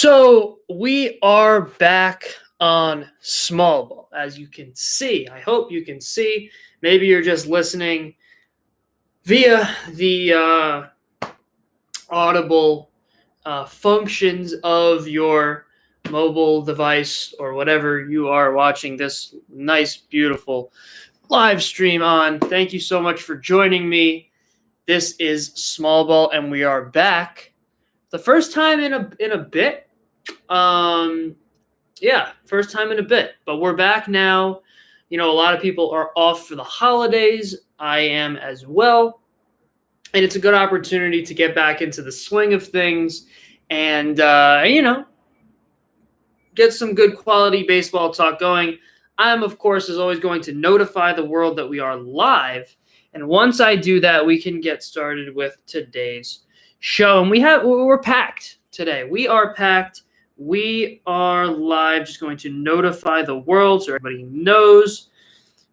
So we are back on small ball, as you can see. I hope you can see. Maybe you're just listening via the audible functions of your mobile device or whatever you are watching this nice, beautiful live stream on. Thank you so much for joining me. This is Small Ball, and we are back. The first time in a bit. First time in a bit, but we're back now. You know, a lot of people are off for the holidays. I am as well. And it's a good opportunity to get back into the swing of things and, get some good quality baseball talk going. I'm, of course, as always, going to notify the world that we are live. And once I do that, we can get started with today's show. And we're packed today. We are packed. We are live. Just going to notify the world so everybody knows.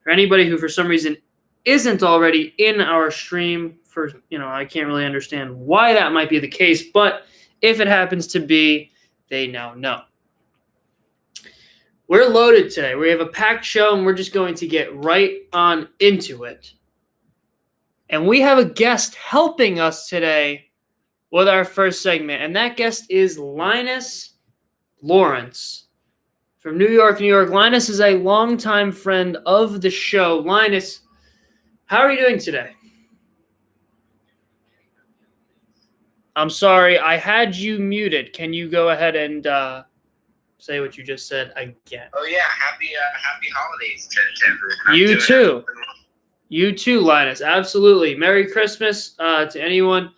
For anybody who, for some reason, isn't already in our stream, I can't really understand why that might be the case, but if it happens to be, they now know. We're loaded today. We have a packed show, and we're just going to get right on into it. And we have a guest helping us today with our first segment, and that guest is Linus Lawrence from New York, New York. Linus is a longtime friend of the show. Linus, how are you doing today? I'm sorry, I had you muted. Can you go ahead and say what you just said again? Oh yeah, happy holidays to everyone. You too. You too, Linus. Absolutely. Merry Christmas to anyone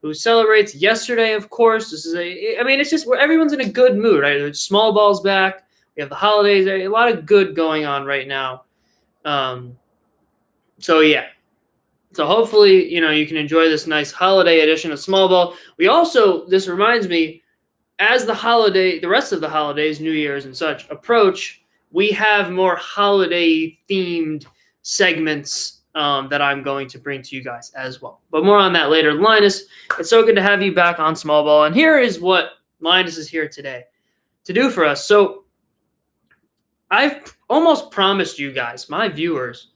who celebrates. Yesterday, of course. It's just where everyone's in a good mood, right? There's small balls back. We have the holidays. A lot of good going on right now. So hopefully, you can enjoy this nice holiday edition of Small Ball. This reminds me, as the rest of the holidays, New Year's and such approach, we have more holiday-themed segments that I'm going to bring to you guys as well. But more on that later. Linus, it's so good to have you back on Small Ball. And here is what Linus is here today to do for us. So I've almost promised you guys, my viewers,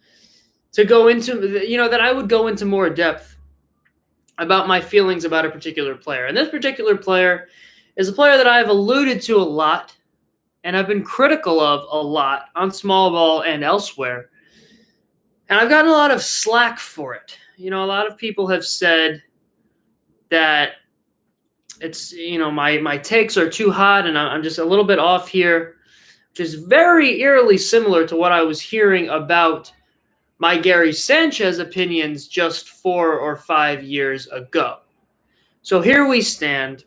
to go into, that I would go into more depth about my feelings about a particular player. And this particular player is a player that I've alluded to a lot and I've been critical of a lot on Small Ball and elsewhere. And I've gotten a lot of slack for it. A lot of people have said that it's, my takes are too hot and I'm just a little bit off here, which is very eerily similar to what I was hearing about my Gary Sanchez opinions just 4 or 5 years ago. So here we stand,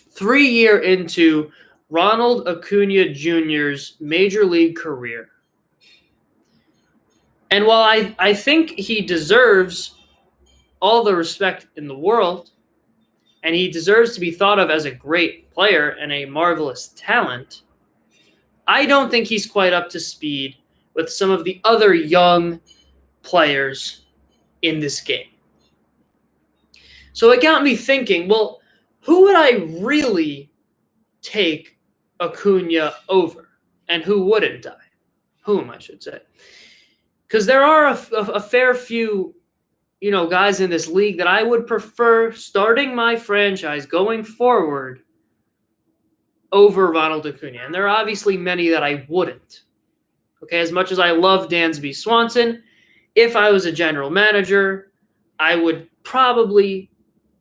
3 years into Ronald Acuna Jr.'s major league career. And while I think he deserves all the respect in the world, and he deserves to be thought of as a great player and a marvelous talent, I don't think he's quite up to speed with some of the other young players in this game. So it got me thinking, well, who would I really take Acuna over? And who wouldn't I? Whom, I should say. Because there are a fair few, guys in this league that I would prefer starting my franchise going forward over Ronald Acuna. And there are obviously many that I wouldn't. Okay, as much as I love Dansby Swanson, if I was a general manager, I would probably,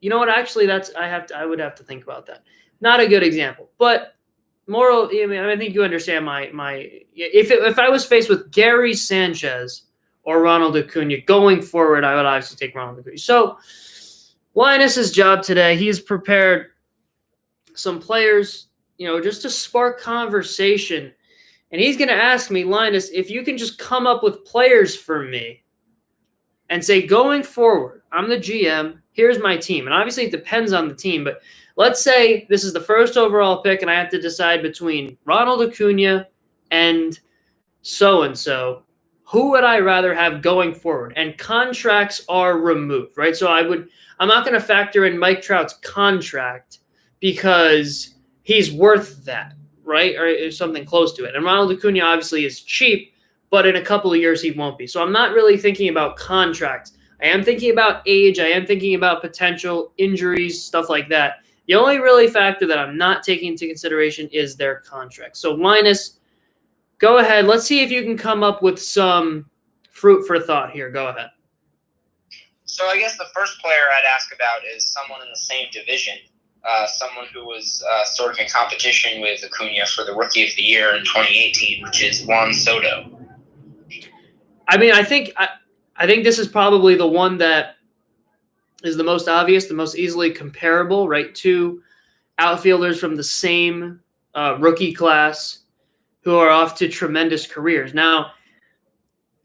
I would have to think about that. Not a good example, but I think you understand if I was faced with Gary Sanchez or Ronald Acuna going forward, I would obviously take Ronald Acuna. So Linus's job today, he's prepared some players, just to spark conversation. And he's going to ask me, Linus, if you can just come up with players for me and say, going forward, I'm the GM, here's my team. And obviously it depends on the team, but let's say this is the first overall pick and I have to decide between Ronald Acuna and so-and-so. Who would I rather have going forward? And contracts are removed, right? So I'm not going to factor in Mike Trout's contract because he's worth that, right? Or something close to it. And Ronald Acuna obviously is cheap, but in a couple of years he won't be. So I'm not really thinking about contracts. I am thinking about age. I am thinking about potential injuries, stuff like that. The only really factor that I'm not taking into consideration is their contract. So Linus, go ahead. Let's see if you can come up with some fruit for thought here. Go ahead. So I guess the first player I'd ask about is someone in the same division, someone who was sort of in competition with Acuna for the Rookie of the Year in 2018, which is Juan Soto. I mean, I think this is probably the one that is the most obvious, the most easily comparable, right? Two outfielders from the same rookie class who are off to tremendous careers. Now,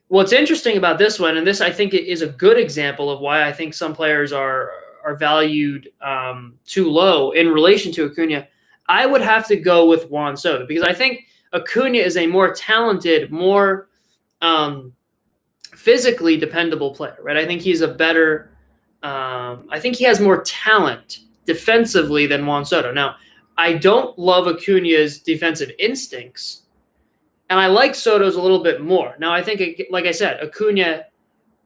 what's interesting about this one, and this I think is a good example of why I think some players are valued too low in relation to Acuna, I would have to go with Juan Soto because I think Acuna is a more talented, more physically dependable player, right? I think he's a better I think he has more talent defensively than Juan Soto. Now, I don't love Acuna's defensive instincts, and I like Soto's a little bit more. Now, I think, like I said, Acuna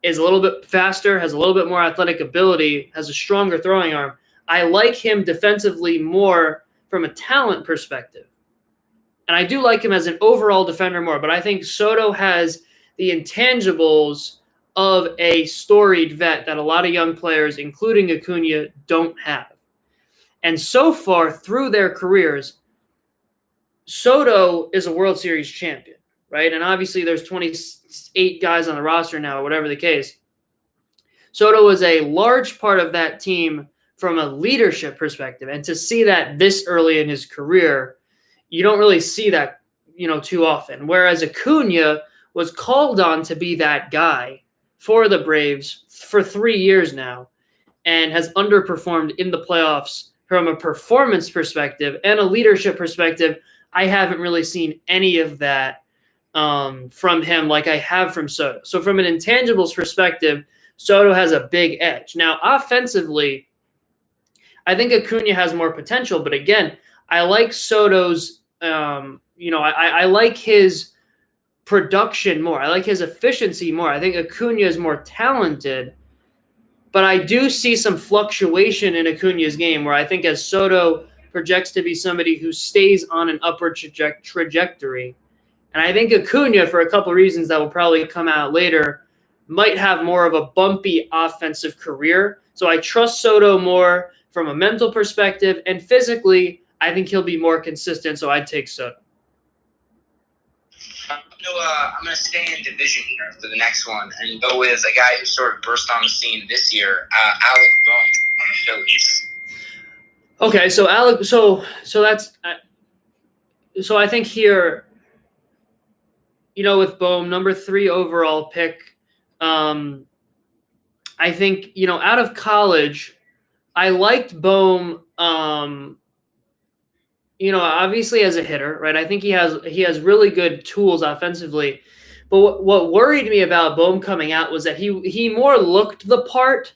is a little bit faster, has a little bit more athletic ability, has a stronger throwing arm. I like him defensively more from a talent perspective. And I do like him as an overall defender more, but I think Soto has the intangibles of a storied vet that a lot of young players, including Acuna, don't have. And so far through their careers, Soto is a World Series champion, right? And obviously there's 28 guys on the roster now, or whatever the case. Soto was a large part of that team from a leadership perspective. And to see that this early in his career, you don't really see that, too often. Whereas Acuna was called on to be that guy for the Braves for 3 years now and has underperformed in the playoffs from a performance perspective and a leadership perspective. I haven't really seen any of that from him like I have from Soto. So from an intangibles perspective, Soto has a big edge. Now, offensively, I think Acuna has more potential, but again, I like Soto's, I like his production more. I like his efficiency more. I think Acuna is more talented, but I do see some fluctuation in Acuna's game where I think as Soto projects to be somebody who stays on an upward trajectory, and I think Acuna, for a couple of reasons that will probably come out later, might have more of a bumpy offensive career. So I trust Soto more from a mental perspective, and physically, I think he'll be more consistent, so I'd take Soto. I'm going to stay in division here for the next one and go with a guy who sort of burst on the scene this year, Alec Bohm on the Phillies. Okay, so Alec, so that's so I think here, with Bohm, number 3 overall pick, I think out of college, I liked Bohm. Obviously as a hitter, right? I think he has really good tools offensively. But what worried me about Bohm coming out was that he more looked the part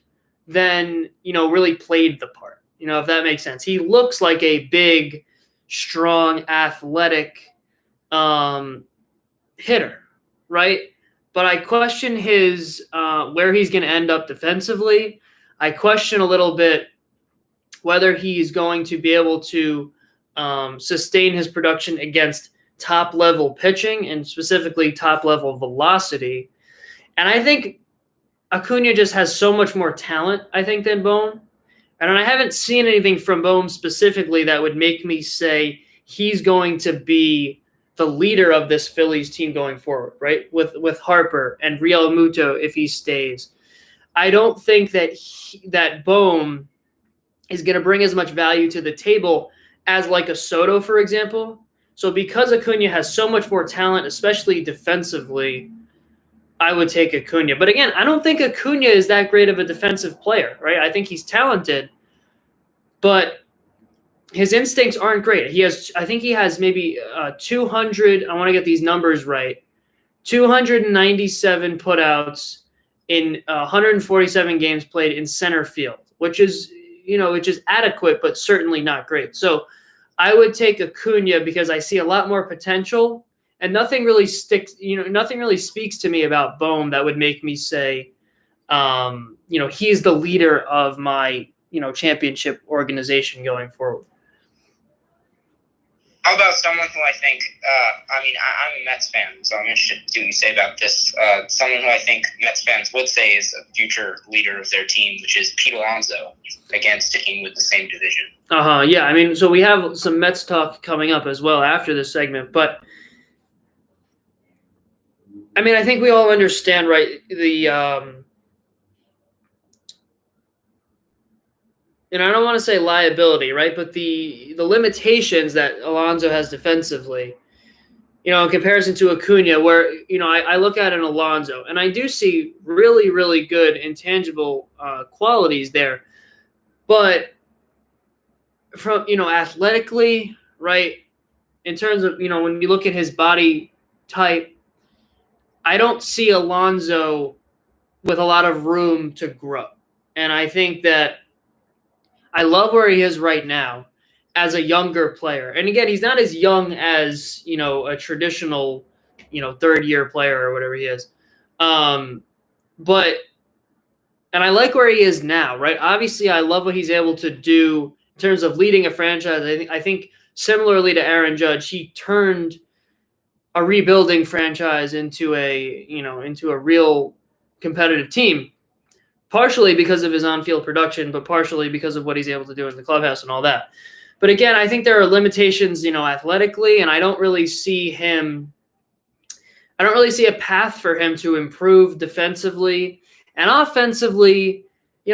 than, really played the part, if that makes sense. He looks like a big, strong, athletic hitter, right? But I question his where he's going to end up defensively. I question a little bit whether he's going to be able to sustain his production against top-level pitching and specifically top-level velocity. And I think Acuna just has so much more talent, I think, than Bohm. And I haven't seen anything from Bohm specifically that would make me say he's going to be the leader of this Phillies team going forward, right? With Harper and Realmuto if he stays. I don't think that Bohm is going to bring as much value to the table as like a Soto, for example. So because Acuna has so much more talent, especially defensively, I would take Acuna. But again, I don't think Acuna is that great of a defensive player, right? I think he's talented, but his instincts aren't great. I think he has maybe 200, I want to get these numbers right, 297 putouts in 147 games played in center field, which is adequate, but certainly not great. So I would take Acuna because I see a lot more potential, and nothing really speaks to me about Bohm that would make me say, he's the leader of my, championship organization going forward. How about someone who I think, I'm a Mets fan, so I'm interested to see what you say about this. Someone who I think Mets fans would say is a future leader of their team, which is Pete Alonso, again, sticking with the same division. Yeah, so we have some Mets talk coming up as well after this segment, but I think we all understand, right, and I don't want to say liability, right, but the limitations that Alonso has defensively, in comparison to Acuna, where, I look at an Alonso, and I do see really, really good intangible qualities there. But from, athletically, right, in terms of, when you look at his body type, I don't see Alonso with a lot of room to grow. And I think that I love where he is right now as a younger player. And again, he's not as young as, a traditional, third-year player or whatever he is. And I like where he is now, right? Obviously, I love what he's able to do in terms of leading a franchise. I think similarly to Aaron Judge, he turned a rebuilding franchise into a real competitive team. Partially because of his on-field production, but partially because of what he's able to do in the clubhouse and all that. But again, I think there are limitations, athletically, and I don't really see a path for him to improve defensively. And offensively,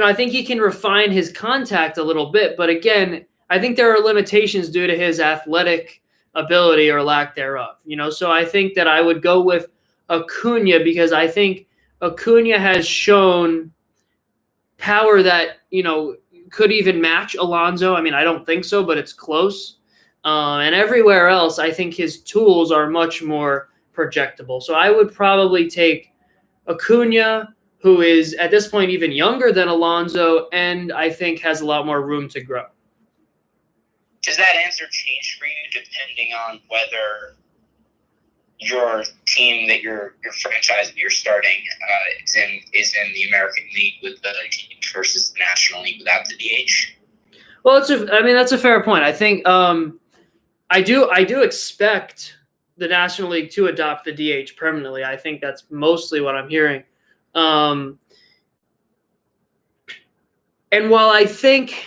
I think he can refine his contact a little bit. But again, I think there are limitations due to his athletic ability or lack thereof. So I think that I would go with Acuna because I think Acuna has shown power that, could even match Alonso. I don't think so, but it's close. And everywhere else, I think his tools are much more projectable. So I would probably take Acuna, who is at this point even younger than Alonso, and I think has a lot more room to grow. Does that answer change for you depending on whether your team that your franchise that you're starting is in the American League with the team versus the National League without the DH? Well, that's a fair point. I think I do expect the National League to adopt the DH permanently. I think that's mostly what I'm hearing. And while I think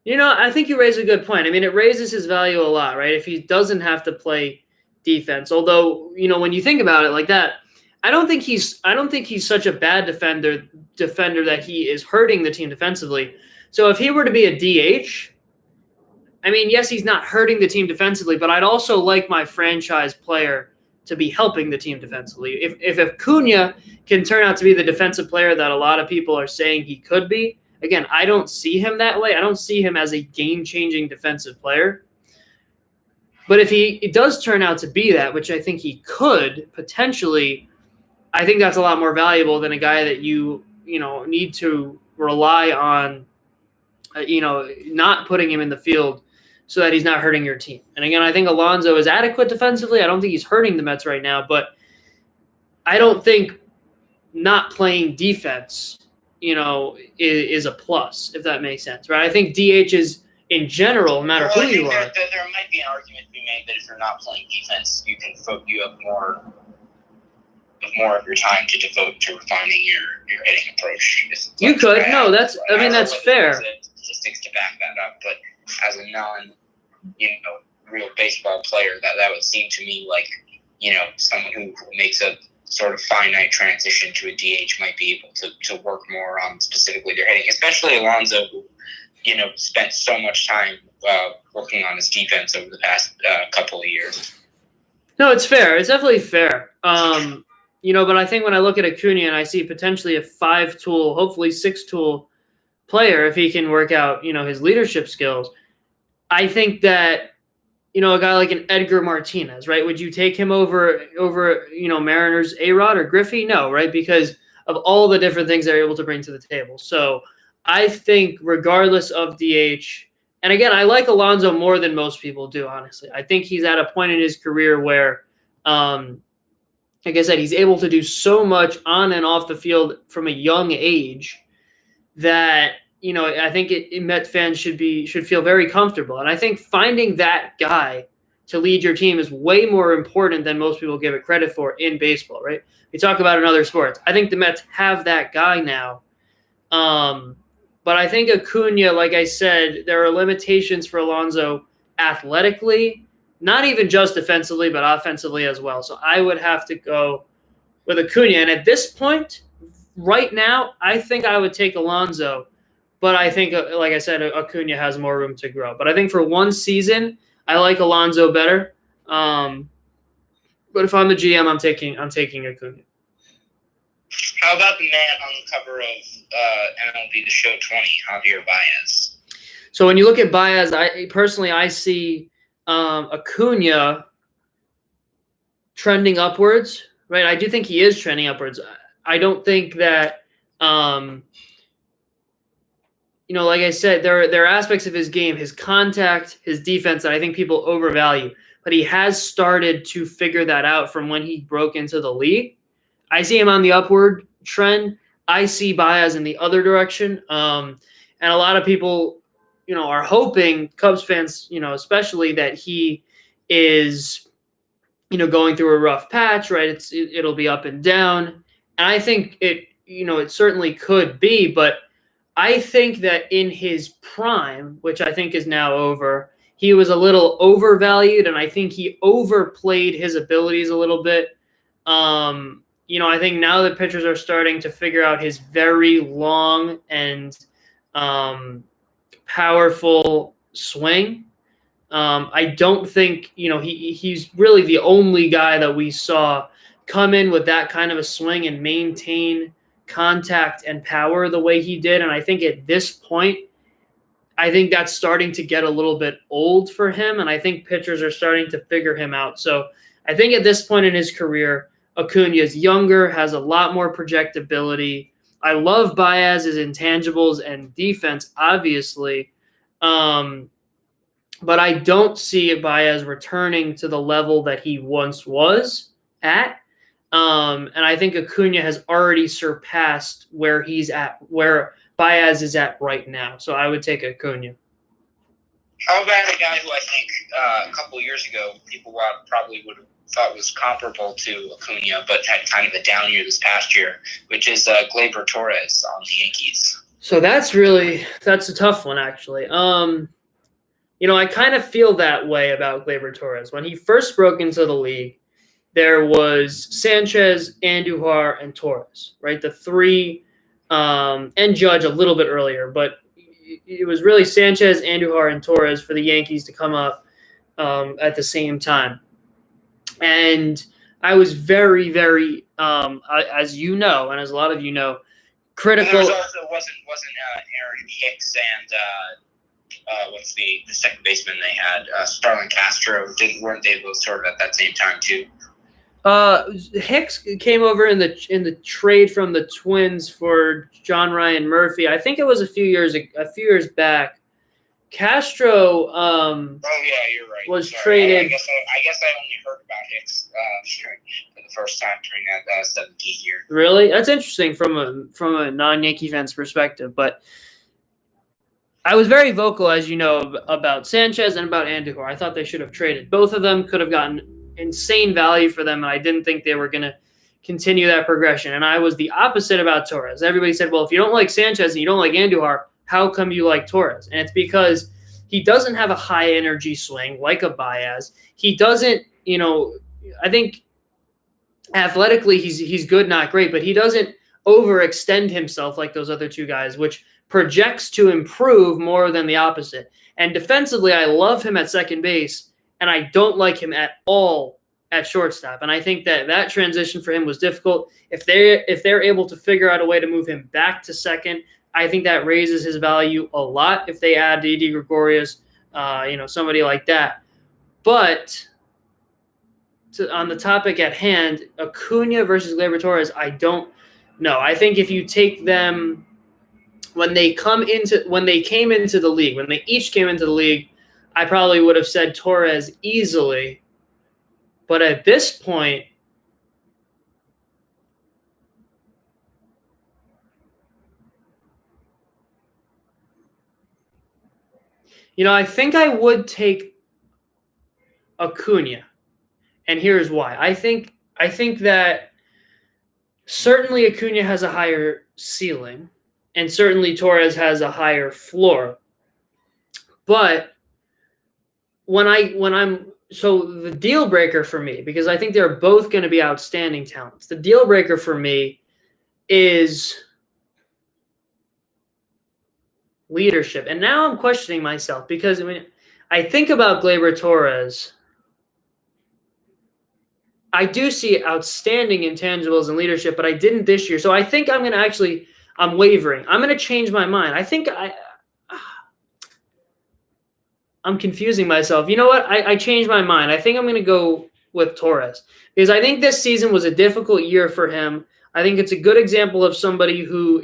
you raise a good point. It raises his value a lot, right? If he doesn't have to play defense. Although, when you think about it like that, I don't think he's such a bad defender that he is hurting the team defensively. So if he were to be a DH, yes, he's not hurting the team defensively, but I'd also like my franchise player to be helping the team defensively. If Acuna can turn out to be the defensive player that a lot of people are saying he could be, again, I don't see him that way. I don't see him as a game-changing defensive player. But if he does turn out to be that, which I think he could potentially, I think that's a lot more valuable than a guy that you need to rely on, not putting him in the field so that he's not hurting your team. And again, I think Alonso is adequate defensively. I don't think he's hurting the Mets right now, but I don't think not playing defense, is a plus, if that makes sense, right? I think DH is, in general, no matter who you are. There might be an argument to be made that if you're not playing defense, you have more of your time to devote to refining your hitting approach. You could. No, that's fair. Statistics to back that up, but as a real baseball player, that would seem to me like, someone who makes a sort of finite transition to a DH might be able to work more on specifically their hitting, especially Alonso, who, spent so much time working on his defense over the past couple of years. No, it's fair. It's definitely fair. But I think when I look at Acuna and I see potentially a 5-tool, hopefully 6-tool player, if he can work out, his leadership skills, I think that, a guy like an Edgar Martinez, right? Would you take him over Mariners A-Rod or Griffey? No, right? Because of all the different things they're able to bring to the table. So I think regardless of DH And again, I like Alonso more than most people do, honestly. I think he's at a point in his career where, like I said, he's able to do so much on and off the field from a young age that, I think Met fans should feel very comfortable. And I think finding that guy to lead your team is way more important than most people give it credit for in baseball, right? We talk about in other sports. I think the Mets have that guy now. But I think Acuna, like I said, there are limitations for Alonso athletically, not even just defensively, but offensively as well. So I would have to go with Acuna. And at this point, right now, I think I would take Alonso. But I think, like I said, Acuna has more room to grow. But I think for one season, I like Alonso better. But if I'm the GM, I'm taking Acuna. How about the man on the cover of MLB The Show 20, Javier Baez? So when you look at Baez, I see Acuna trending upwards, right? I do think he is trending upwards. I don't think that, like I said, there are aspects of his game, his contact, his defense that I think people overvalue. But he has started to figure that out from when he broke into the league. I see him on the upward trend. I see Baez in the other direction. And a lot of people, are hoping, Cubs fans, especially, that he is, going through a rough patch, right? It'll be up and down. And I think it certainly could be, but I think that in his prime, which I think is now over, he was a little overvalued, and I think he overplayed his abilities a little bit. I think now that pitchers are starting to figure out his very long and powerful swing. I don't think, he's really the only guy that we saw come in with that kind of a swing and maintain contact and power the way he did. And I think at this point, I think that's starting to get a little bit old for him. And I think pitchers are starting to figure him out. So I think at this point in his career, Acuna is younger, has a lot more projectability. I love Baez's intangibles and defense, obviously. But I don't see Baez returning to the level that he once was at. And I think Acuna has already surpassed where Baez is at right now. So I would take Acuna. How about a guy who I think a couple of years ago people probably would have thought was comparable to Acuna, but had kind of a down year this past year, which is Gleyber Torres on the Yankees. So that's a tough one, actually. I kind of feel that way about Gleyber Torres. When he first broke into the league, there was Sanchez, Andujar, and Torres, right? The three, and Judge a little bit earlier, but it was really Sanchez, Andujar, and Torres for the Yankees to come up at the same time. And I was very, very, as you know, and as a lot of you know, critical. And there was also wasn't Aaron Hicks and what's the second baseman they had, Starlin Castro? Weren't they both sort of at that same time too? Hicks came over in the trade from the Twins for John Ryan Murphy. I think it was a few years back. Castro. Oh yeah, you're right. Was traded. I guess I only heard about Hicks for the first time during that 17 year. Really, that's interesting from a non-Yankee fan's perspective. But I was very vocal, as you know, about Sanchez and about Andujar. I thought they should have traded. Both of them could have gotten insane value for them, and I didn't think they were going to continue that progression. And I was the opposite about Torres. Everybody said, well, if you don't like Sanchez and you don't like Andujar, how come you like Torres? And it's because he doesn't have a high energy swing like a Baez. He doesn't, I think athletically he's good, not great, but he doesn't overextend himself like those other two guys, which projects to improve more than the opposite. And defensively, I love him at second base, and I don't like him at all at shortstop. And I think that transition for him was difficult. If they're able to figure out a way to move him back to second, I think that raises his value a lot if they add Didi Gregorius, somebody like that. But on the topic at hand, Acuna versus Gleyber Torres, I don't know. I think if you take them when they came into the league, when they each came into the league, I probably would have said Torres easily. But at this point, I think I would take Acuna, and here's why. I think that certainly Acuna has a higher ceiling, and certainly Torres has a higher floor. But the deal breaker for me, because I think they're both going to be outstanding talents, the deal breaker for me is leadership. And now I'm questioning myself because, I think about Gleyber Torres. I do see outstanding intangibles and leadership, but I didn't this year. So I think I'm wavering. I'm going to change my mind. I'm confusing myself. You know what? I changed my mind. I think I'm going to go with Torres because I think this season was a difficult year for him. I think it's a good example of somebody who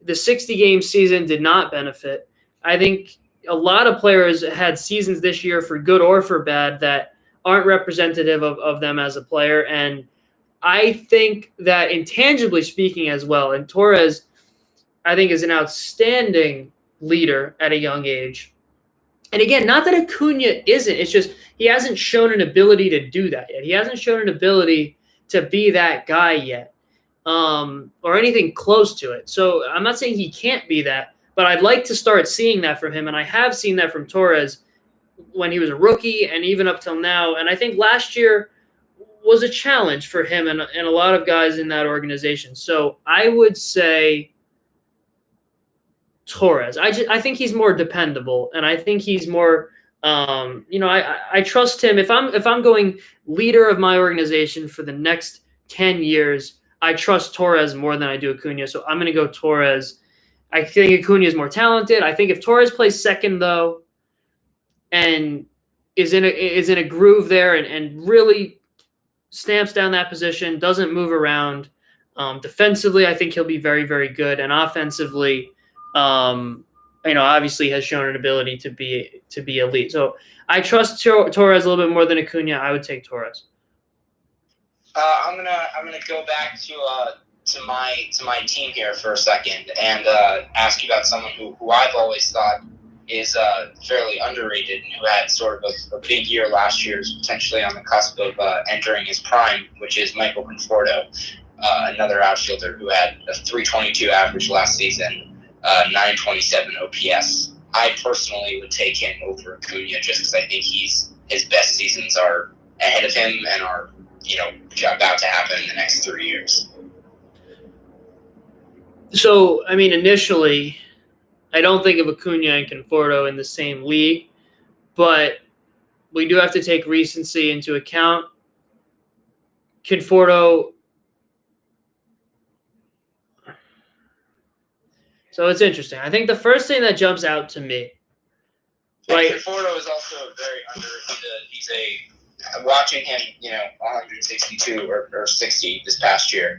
the 60-game season did not benefit. I think a lot of players had seasons this year, for good or for bad, that aren't representative of them as a player. And I think that intangibly speaking as well, and Torres, I think, is an outstanding leader at a young age. And again, not that Acuna isn't. It's just he hasn't shown an ability to do that yet. He hasn't shown an ability to be that guy yet, or anything close to it. So I'm not saying he can't be that, but I'd like to start seeing that from him. And I have seen that from Torres when he was a rookie and even up till now. And I think last year was a challenge for him and a lot of guys in that organization. So I would say Torres. I think he's more dependable, and I think he's more. I trust him. If I'm going leader of my organization for the next 10 years, I trust Torres more than I do Acuna. So I'm going to go Torres. I think Acuna is more talented. I think if Torres plays second though, and is in a groove there and really stamps down that position, doesn't move around. Defensively, I think he'll be very, very good, and offensively, obviously has shown an ability to be elite. So I trust Torres a little bit more than Acuna. I would take Torres. I'm gonna go back to my team here for a second and ask you about someone who I've always thought is fairly underrated and who had sort of a big year last year, is potentially on the cusp of entering his prime, which is Michael Conforto, another outfielder who had a 3.22 average last season. 927 OPS. I personally would take him over Acuna just because I think his best seasons are ahead of him and are about to happen in the next 3 years. So initially, I don't think of Acuna and Conforto in the same league, but we do have to take recency into account. Conforto. So it's interesting. I think the first thing that jumps out to me, right? Conforto is also very underrated. He's watching him, 162 or 60 this past year.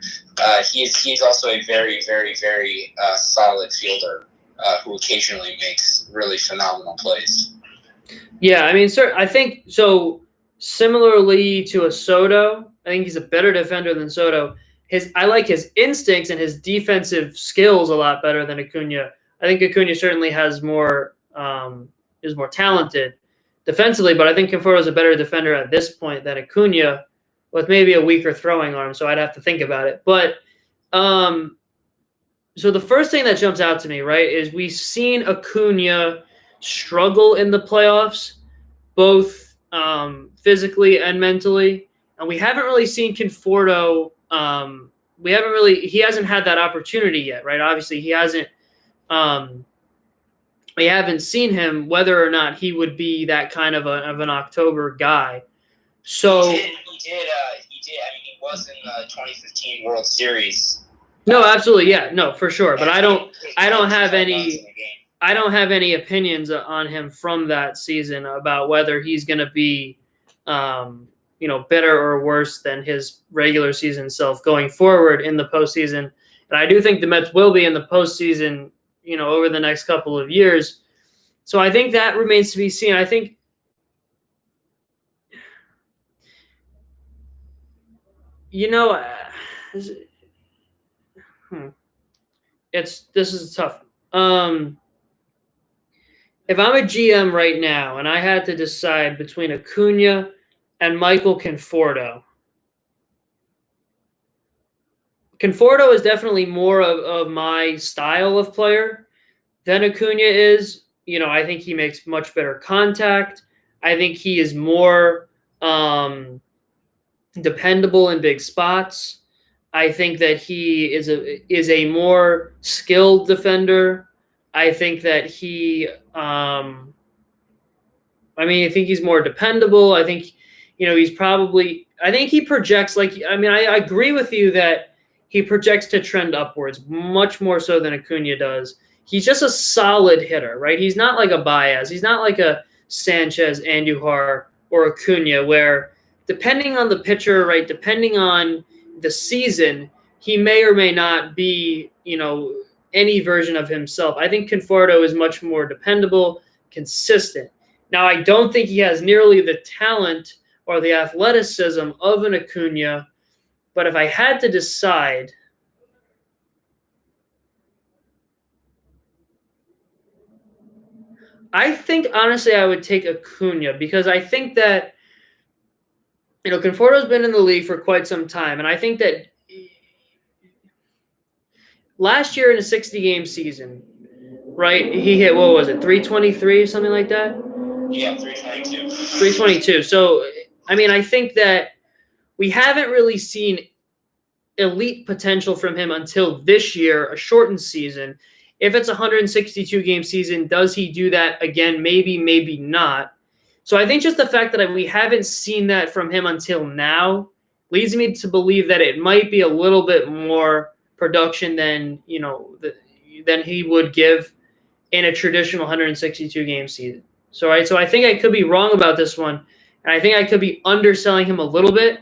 He's also a very, very, very solid fielder who occasionally makes really phenomenal plays. Yeah, I think so. Similarly to a Soto, I think he's a better defender than Soto. I like his instincts and his defensive skills a lot better than Acuna. I think Acuna certainly has more is more talented defensively, but I think Conforto is a better defender at this point than Acuna, with maybe a weaker throwing arm. So I'd have to think about it. But so the first thing that jumps out to me, right, is we've seen Acuna struggle in the playoffs, both physically and mentally, and we haven't really seen Conforto. He hasn't had that opportunity yet, right? Obviously, he hasn't. We haven't seen him whether or not he would be that kind of an October guy. So he did. He was in the 2015 World Series. No, absolutely, yeah, no, for sure. But I don't have any opinions on him from that season about whether he's going to be, better or worse than his regular season self going forward in the postseason. And I do think the Mets will be in the postseason, over the next couple of years. So I think that remains to be seen. I think this is tough. If I'm a GM right now and I had to decide between Acuna and Michael Conforto, Conforto is definitely more of my style of player than Acuna is. I think he makes much better contact. I think he is more dependable in big spots. I think that he is a more skilled defender. I think that I think he's more dependable. I think, he's probably, I think he projects I agree with you that he projects to trend upwards much more so than Acuna does. He's just a solid hitter, right? He's not like a Baez. He's not like a Sanchez, Andujar, or Acuna, where depending on the pitcher, right, depending on the season, he may or may not be, any version of himself. I think Conforto is much more dependable, consistent. Now, I don't think he has nearly the talent or the athleticism of an Acuna, but if I had to decide, I think, honestly, I would take Acuna because I think that, Conforto's been in the league for quite some time, and I think that last year in a 60-game season, right, he hit, what was it, 323 or something like that? Yeah, 322. 322. So, I think that we haven't really seen elite potential from him until this year, a shortened season. If it's a 162-game season, does he do that again? Maybe, maybe not. So I think just the fact that we haven't seen that from him until now leads me to believe that it might be a little bit more production than, than he would give in a traditional 162-game season. So I think I could be wrong about this one, and I think I could be underselling him a little bit.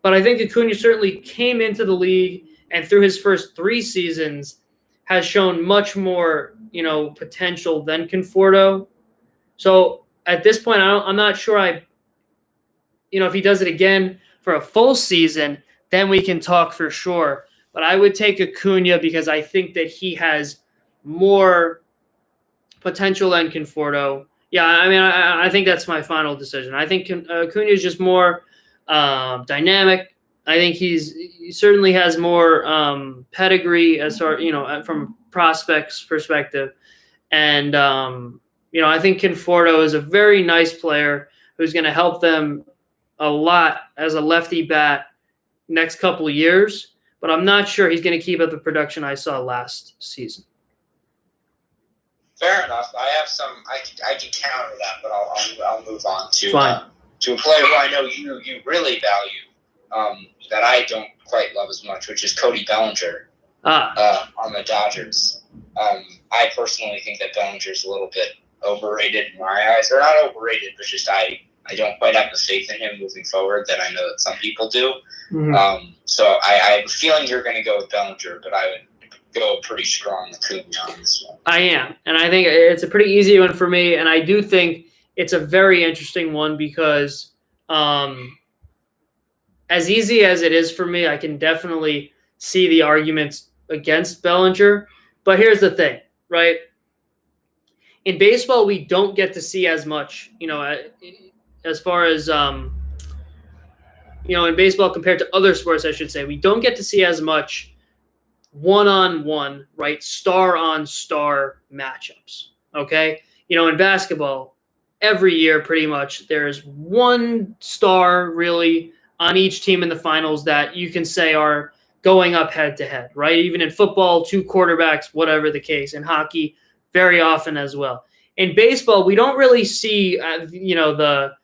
But I think Acuna certainly came into the league and through his first 3 seasons has shown much more, potential than Conforto. So at this point, I'm not sure if he does it again for a full season, then we can talk for sure. But I would take Acuna because I think that he has more potential than Conforto. Yeah, I think that's my final decision. I think Acuna is just more dynamic. I think he certainly has more pedigree as far, from a prospects perspective. And, I think Conforto is a very nice player who's going to help them a lot as a lefty bat next couple of years. But I'm not sure he's going to keep up the production I saw last season. Fair enough. I have some. I can counter that, but I'll move on to a player who I know you really value, that I don't quite love as much, which is Cody Bellinger on the Dodgers. I personally think that Bellinger's a little bit overrated in my eyes, or not overrated, but just I don't quite have the faith in him moving forward that I know that some people do. Mm-hmm. So I have a feeling you're going to go with Bellinger, but I would go pretty strong Acuna on this one. I am, and I think it's a pretty easy one for me, and I do think it's a very interesting one because as easy as it is for me, I can definitely see the arguments against Bellinger. But here's the thing, right? In baseball, we don't get to see as much, as far as, in baseball compared to other sports, I should say, we don't get to see as much one-on-one, right, star-on-star matchups, okay? In basketball, every year pretty much there's one star really on each team in the finals that you can say are going up head-to-head, right? Even in football, 2 quarterbacks, whatever the case. In hockey, very often as well. In baseball, we don't really see, the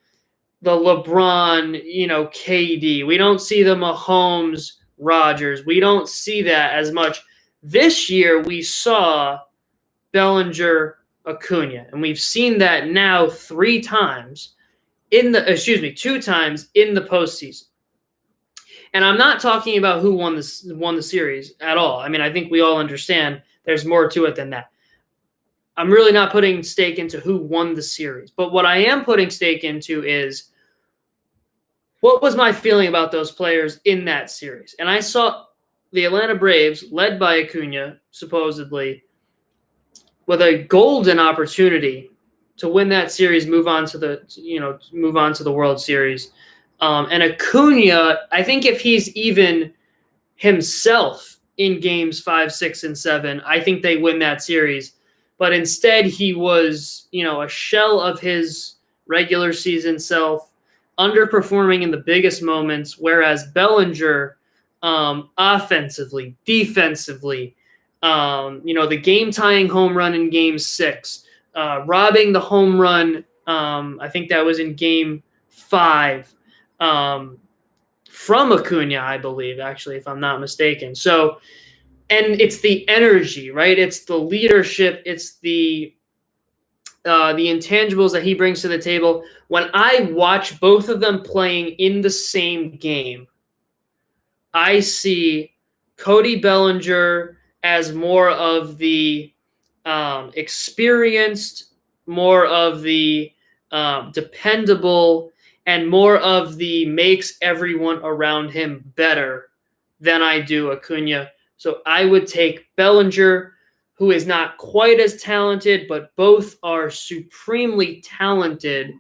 LeBron, KD. We don't see the Mahomes, Rodgers. We don't see that as much. This year, we saw Bellinger, Acuna, and we've seen that now 2 times in the postseason. And I'm not talking about who won the series at all. I think we all understand there's more to it than that. I'm really not putting stake into who won the series. But what I am putting stake into is what was my feeling about those players in that series. And I saw the Atlanta Braves, led by Acuna, supposedly, with a golden opportunity to win that series, move on to the World Series. And Acuna, I think if he's even himself in games 5, 6, and 7, I think they win that series. But instead, he was, a shell of his regular season self, underperforming in the biggest moments, whereas Bellinger, offensively, defensively, the game-tying home run in Game 6, robbing the home run, I think that was in Game 5, from Acuna, I believe, actually, if I'm not mistaken. So, and it's the energy, right? It's the leadership. It's the intangibles that he brings to the table. When I watch both of them playing in the same game, I see Cody Bellinger as more of the experienced, more of the dependable, and more of the makes everyone around him better than I do Acuna. So I would take Bellinger, who is not quite as talented, but both are supremely talented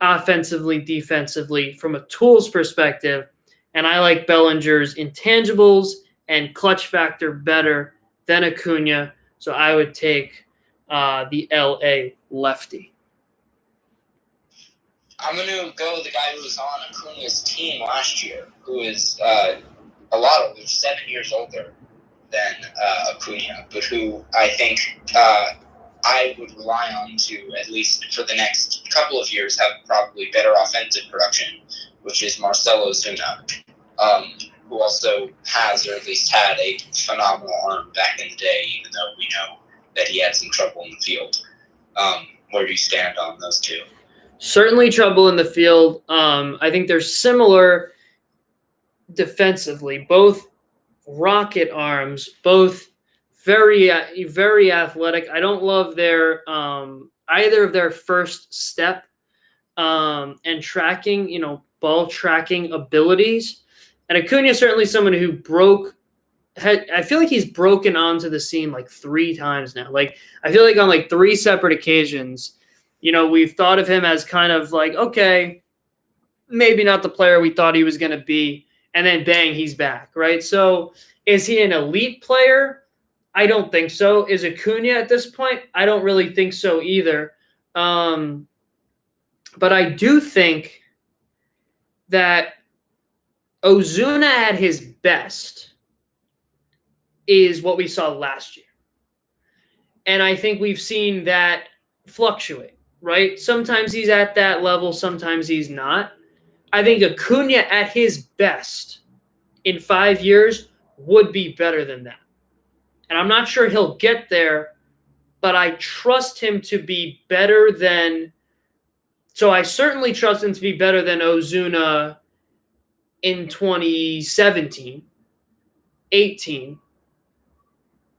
offensively, defensively, from a tools perspective. And I like Bellinger's intangibles and clutch factor better than Acuna. So I would take the LA lefty. I'm going to go with the guy who was on Acuna's team last year, who is a lot older, 7 years older than Acuna, but who I think I would rely on to, at least for the next couple of years, have probably better offensive production, which is Marcell Ozuna, who also has, or at least had, a phenomenal arm back in the day, even though we know that he had some trouble in the field. Where do you stand on those two? Certainly trouble in the field. I think they're similar defensively, both rocket arms, both very, very athletic. I don't love their either of their first step and tracking, ball tracking abilities. And Acuna is certainly someone who I feel like he's broken onto the scene like 3 times now. Like, I feel like on like 3 separate occasions, we've thought of him as kind of like, okay, maybe not the player we thought he was going to be. And then bang, he's back, right? So is he an elite player? I don't think so. Is Acuna at this point? I don't really think so either. But I do think that Ozuna at his best is what we saw last year. And I think we've seen that fluctuate, right? Sometimes he's at that level, sometimes he's not. I think Acuna at his best in 5 years would be better than that. And I'm not sure he'll get there, but I trust him to be better than – so I certainly trust him to be better than Ozuna in 2017, 18.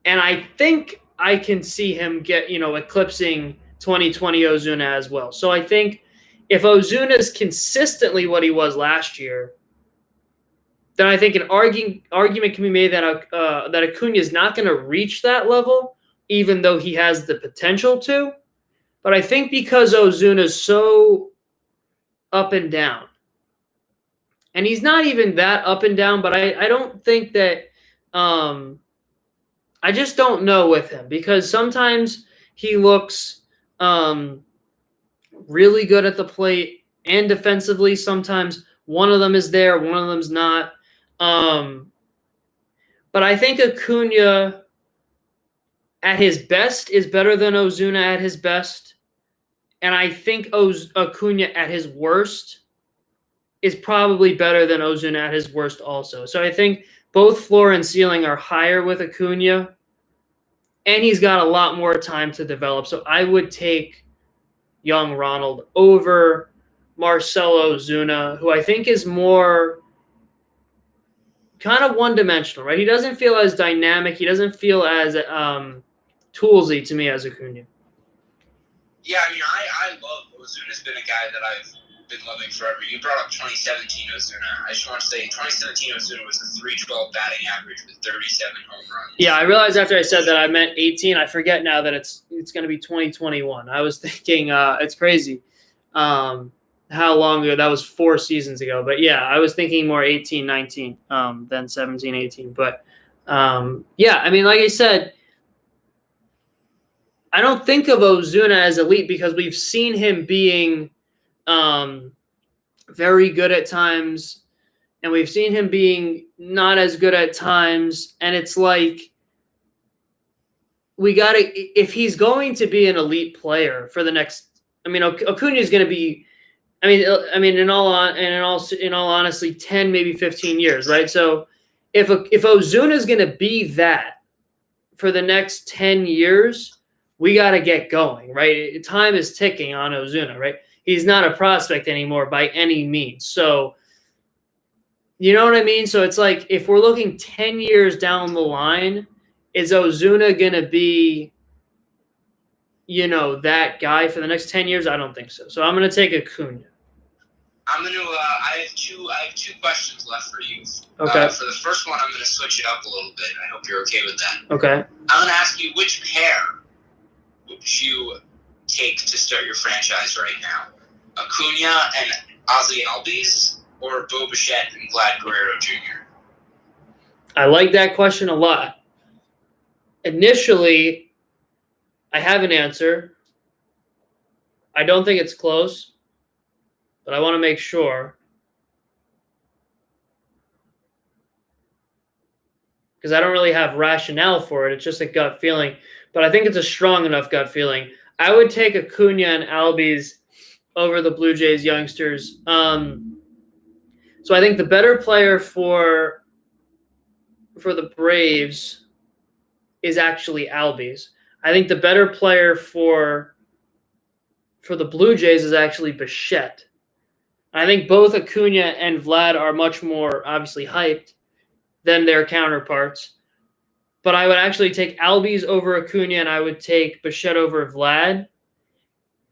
And I think I can see him eclipsing 2020 Ozuna as well. So I think if Ozuna is consistently what he was last year, then I think an argument can be made that that Acuna is not going to reach that level, even though he has the potential to. But I think because Ozuna is so up and down, and he's not even that up and down, but I don't think that I just don't know with him, because sometimes he looks really good at the plate and defensively. Sometimes one of them is there, one of them's not. But I think Acuna at his best is better than Ozuna at his best. And I think Acuna at his worst is probably better than Ozuna at his worst also. So I think both floor and ceiling are higher with Acuna, and he's got a lot more time to develop. So I would take young Ronald over Marcell Ozuna, who I think is more kind of one-dimensional, right? He doesn't feel as dynamic. He doesn't feel as toolsy to me as Acuna. Yeah, I mean, I love Ozuna's been a guy that I've been loving forever. You brought up 2017 Ozuna. I just want to say 2017 Ozuna was a 312 batting average with 37 home runs. Yeah, I realized after I said that I meant 18. I forget now that it's going to be 2021. I was thinking it's crazy how long ago. That was 4 seasons ago. But, yeah, I was thinking more 18, 19 than 17, 18. But, yeah, I mean, like I said, I don't think of Ozuna as elite because we've seen him being very good at times, and we've seen him being not as good at times. And it's like we got to – if he's going to be an elite player for the next – I mean, Acuna is going to be – I mean, in all honesty, 10, maybe 15 years, right? So if Ozuna is going to be that for the next 10 years – we got to get going, right? Time is ticking on Ozuna, right? He's not a prospect anymore by any means. So, you know what I mean? So it's like if we're looking 10 years down the line, is Ozuna going to be, that guy for the next 10 years? I don't think so. So I'm going to take Acuna. I have two questions left for you. Okay. For the first one, I'm going to switch it up a little bit. I hope you're okay with that. Okay. I'm going to ask you, which pair would you take to start your franchise right now? Acuna and Ozzie Albies, or Bo Bichette and Vlad Guerrero Jr.? I like that question a lot. Initially, I have an answer. I don't think it's close, but I want to make sure. Because I don't really have rationale for it. It's just a gut feeling. But I think it's a strong enough gut feeling. I would take Acuna and Albies over the Blue Jays youngsters. So I think the better player for the Braves is actually Albies. I think the better player for the Blue Jays is actually Bichette. I think both Acuna and Vlad are much more obviously hyped than their counterparts. But I would actually take Albies over Acuna, and I would take Bichette over Vlad.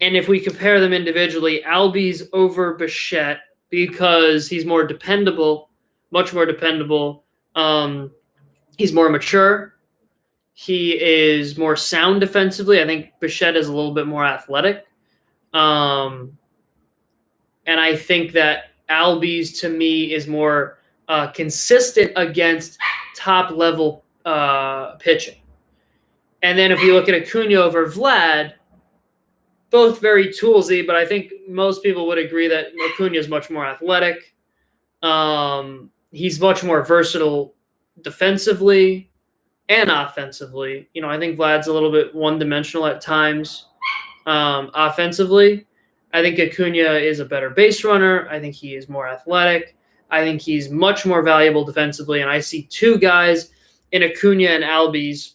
And if we compare them individually, Albies over Bichette because he's more dependable, much more dependable. He's more mature. He is more sound defensively. I think Bichette is a little bit more athletic. And I think that Albies, to me, is more consistent against top-level pitching. And then if we look at Acuna over Vlad, both very toolsy, but I think most people would agree that Acuna is much more athletic. He's much more versatile defensively and offensively. I think Vlad's a little bit one-dimensional at times offensively. I think Acuna is a better base runner. I think he is more athletic. I think he's much more valuable defensively, and I see two guys in Acuna and Albies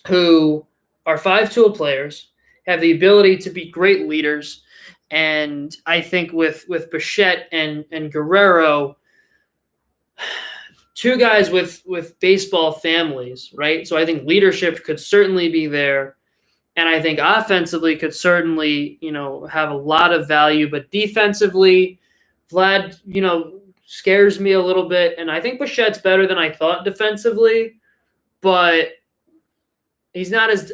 who are 5-tool players, have the ability to be great leaders, and I think with Bichette and Guerrero, two guys with baseball families, right? So I think leadership could certainly be there, and I think offensively could certainly, have a lot of value, but defensively, Vlad, scares me a little bit, and I think Bichette's better than I thought defensively, but he's not as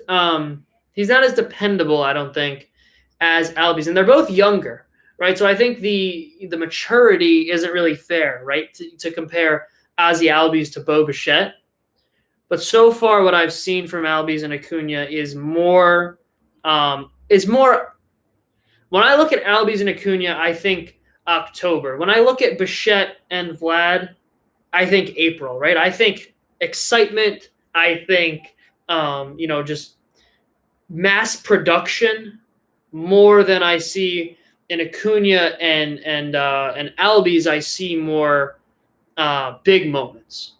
dependable, I don't think, as Albies, and they're both younger, right? So I think the maturity isn't really fair, right, to compare Ozzie Albies to Bo Bichette. But so far, what I've seen from Albies and Acuna is more. When I look at Albies and Acuna, I think October. When I look at Bichette and Vlad, I think April, right? I think excitement. I think just mass production more than I see in Acuna and Albies. I see more big moments.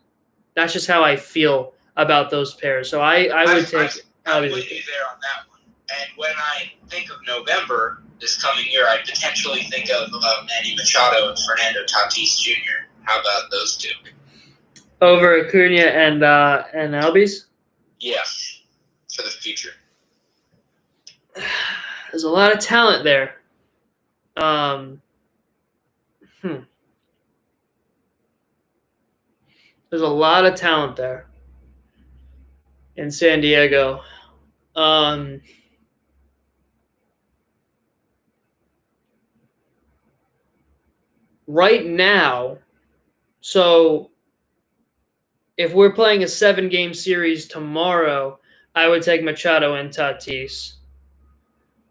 That's just how I feel about those pairs. So I would take Albies. I'm with you there on that one. And when I think of November this coming year, I potentially think of Manny Machado and Fernando Tatis Jr. How about those two? Over Acuna and Albies? Yeah, for the future. There's a lot of talent there. There's a lot of talent there in San Diego. Right now, so if we're playing a 7-game series tomorrow, I would take Machado and Tatis.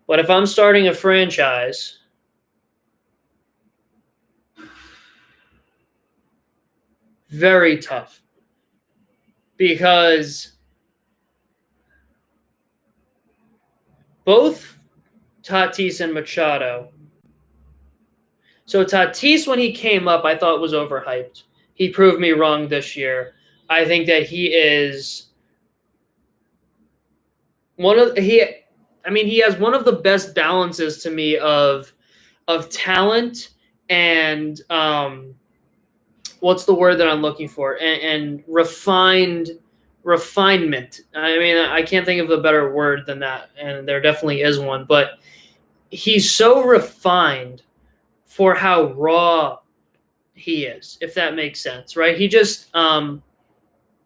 But if I'm starting a franchise, very tough. Because both Tatis and Machado. So Tatis, when he came up, I thought was overhyped. He proved me wrong this year. I think that he is he has one of the best balances to me of talent and what's the word that I'm looking for? And refinement. I mean, I can't think of a better word than that, and there definitely is one, but he's so refined for how raw he is, if that makes sense, right? He just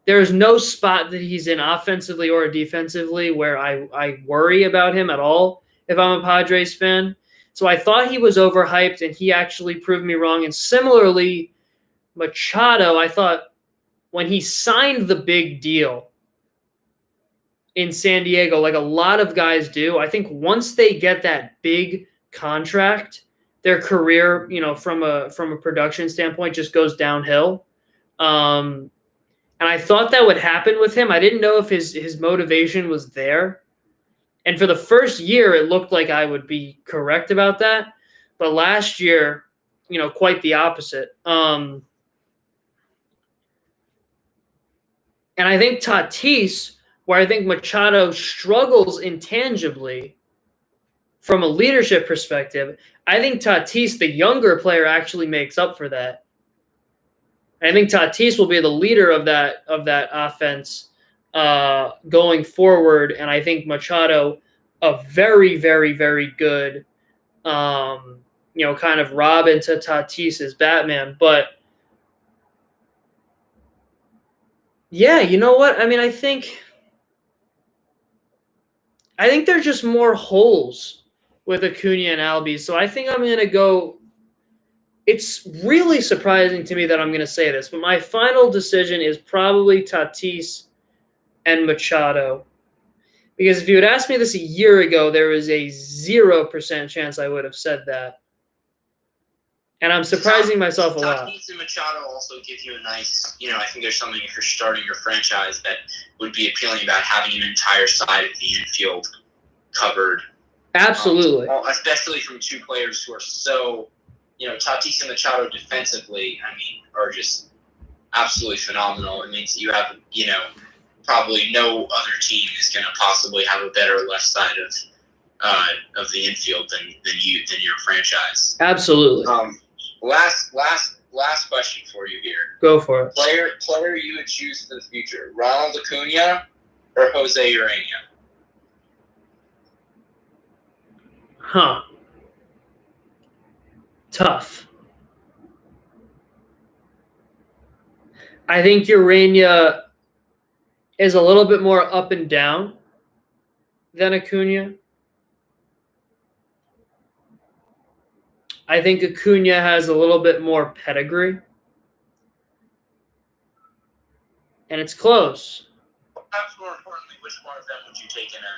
there's no spot that he's in offensively or defensively where I worry about him at all if I'm a Padres fan. So I thought he was overhyped, and he actually proved me wrong. And similarly, Machado, I thought when he signed the big deal in San Diego, like a lot of guys do, I think once they get that big contract, their career, from a production standpoint, just goes downhill. And I thought that would happen with him. I didn't know if his motivation was there. And for the first year, it looked like I would be correct about that. But last year, quite the opposite. And I think Tatis, where I think Machado struggles intangibly from a leadership perspective, I think Tatis, the younger player, actually makes up for that. I think Tatis will be the leader of that offense going forward, and I think Machado, a very, very, very good, kind of Robin to Tatis's Batman. But yeah, you know what? I mean, I think there's just more holes with Acuna and Albies, so I think I'm going to go. It's really surprising to me that I'm going to say this, but my final decision is probably Tatis and Machado. Because if you had asked me this a year ago, there was a 0% chance I would have said that. And I'm surprising myself a lot. Tatis and Machado also give you a nice, I think there's something if you're starting your franchise that would be appealing about having an entire side of the infield covered. Absolutely. Especially from two players who are so... Tatis and Machado defensively, are just absolutely phenomenal. It means you have, probably no other team is going to possibly have a better left side of the infield than your franchise. Absolutely. Last question for you here. Go for it. Player you would choose for the future: Ronald Acuna or Jose Urena? Huh. Tough. I think Urena is a little bit more up and down than Acuna. I think Acuna has a little bit more pedigree. And it's close. Perhaps more importantly, which one of them would you take in a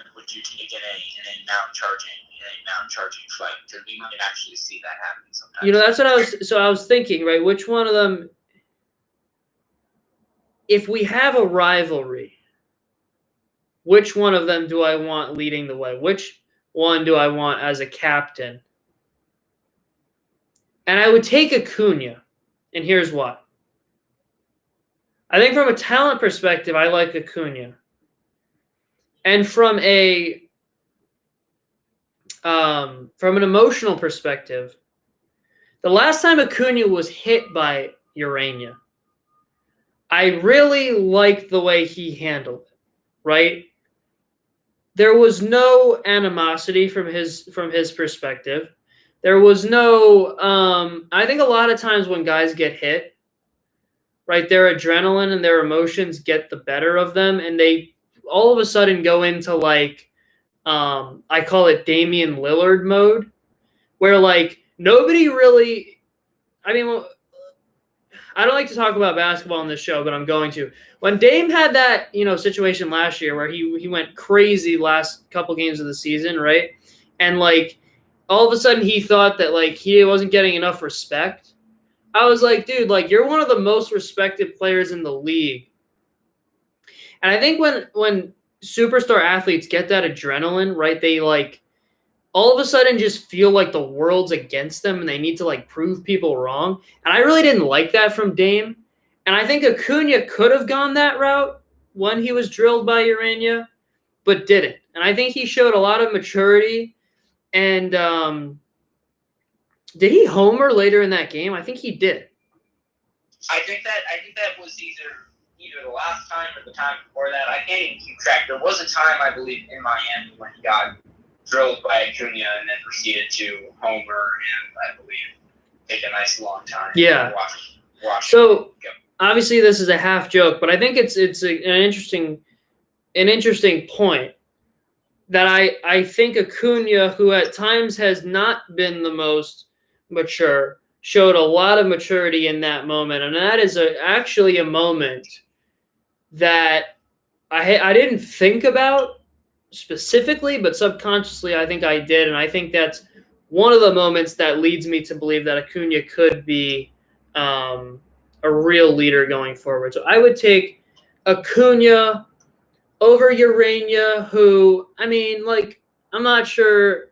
mount charging fight? Because we might actually see that happen sometimes. That's what I was thinking, right? Which one of them, if we have a rivalry, which one of them do I want leading the way? Which one do I want as a captain? And I would take Acuna, and here's why. I think from a talent perspective, I like Acuna. And from an emotional perspective, the last time Acuna was hit by Urena, I really liked the way he handled it, right? there was no animosity from his perspective. There was no. I think a lot of times when guys get hit, right, their adrenaline and their emotions get the better of them, and they all of a sudden go into like, I call it Damian Lillard mode, where like nobody really. I mean, I don't like to talk about basketball on this show, but I'm going to. When Dame had that, situation last year where he went crazy last couple games of the season, right? And like all of a sudden he thought that like he wasn't getting enough respect. I was like, dude, like you're one of the most respected players in the league. And I think when superstar athletes get that adrenaline, right, they like all of a sudden just feel like the world's against them and they need to like prove people wrong. And I really didn't like that from Dame. And I think Acuna could have gone that route when he was drilled by Urania, but didn't. And I think he showed a lot of maturity. And did he homer later in that game? I think he did. I think that was either the last time or the time before that. I can't even keep track. There was a time, I believe, in Miami when he got drilled by Acuna and then proceeded to homer and I believe take a nice long time. Yeah. Watch so obviously this is a half joke, but I think it's an interesting point that I think Acuna, who at times has not been the most mature, showed a lot of maturity in that moment, and that is actually a moment that I didn't think about specifically, but subconsciously I think I did, and I think that's one of the moments that leads me to believe that Acuna could be a real leader going forward. So I would take Acuna over Urania, who, I mean, like, I'm not sure